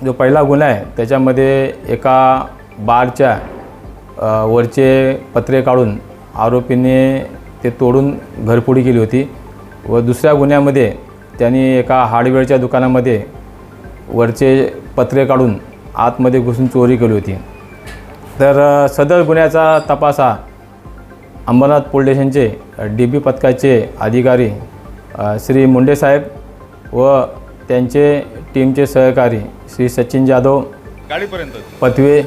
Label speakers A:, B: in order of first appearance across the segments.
A: जो पहिला गुन्हा आहे त्याच्यामध्ये एका बारच्या वरचे पत्रे काढून आरोपीने ते तोडून घरफोडी केली होती व दुसऱ्या गुन्ह्यामध्ये त्यांनी एका हार्डवेअरच्या दुकानामध्ये वरचे पत्रे काढून आतमध्ये घुसून चोरी केली होती। तर सदर गुन्ह्याचा तपास हा अंबरनाथ पोलीस स्टेशनचे DB पथकाचे अधिकारी श्री मुंडे साहेब व त्यांचे टीमचे सहकारी श्री सचिन जाधव पतवे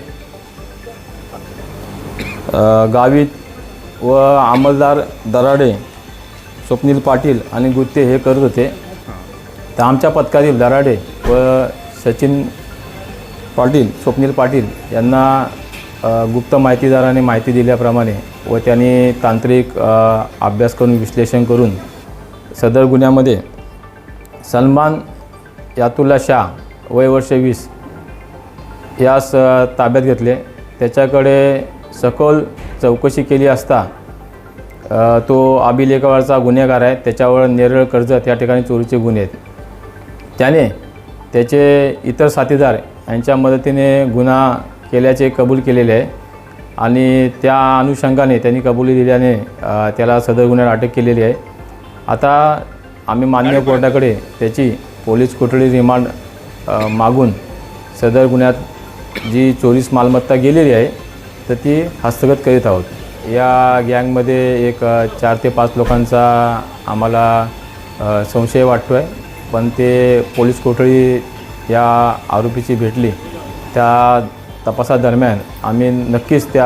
A: गावित व अंमलदार दराडे स्वप्नील पाटील आणि गुत्ते हे करत होते। तर आमच्या पथकातील दराडे व सचिन पाटील स्वप्नील पाटील यांना गुप्त माहितीदाराने माहिती दिल्याप्रमाणे व त्यांनी तांत्रिक अभ्यास करून विश्लेषण करून सदर गुन्ह्यामध्ये सलमान यातुल्ला शाह वय वर्ष 20 यास ताब्यात घेतले। त्याच्याकडे सखोल चौकशी केली असता तो अभिलेखावरचा गुन्हेगार आहे, त्याच्यावर नेरळ कर्जत या ठिकाणी चोरीचे गुन्हे आहेत। त्याने त्याचे इतर साथीदार यांच्या मदतीने गुन्हा केल्याचे कबूल केलेले आहे आणि त्या अनुषंगाने त्यांनी कबुली दिल्याने त्याला सदर गुन्ह्यात अटक केलेली आहे। आता आम्ही माननीय कोर्टाकडे त्याची पोलीस कोठडी रिमांड मागून सदर गुन्ह्यात जी चोरीस मालमत्ता गेलेली आहे तर ती हस्तगत करीत आहोत। या गँगमध्ये एक 4 ते 5 लोकांचा आम्हाला संशय वाटतो आहे, पण ते पोलीस कोठडी या आरोपीची भेटली त्या तपासादरम्यान आम्ही नक्कीच त्या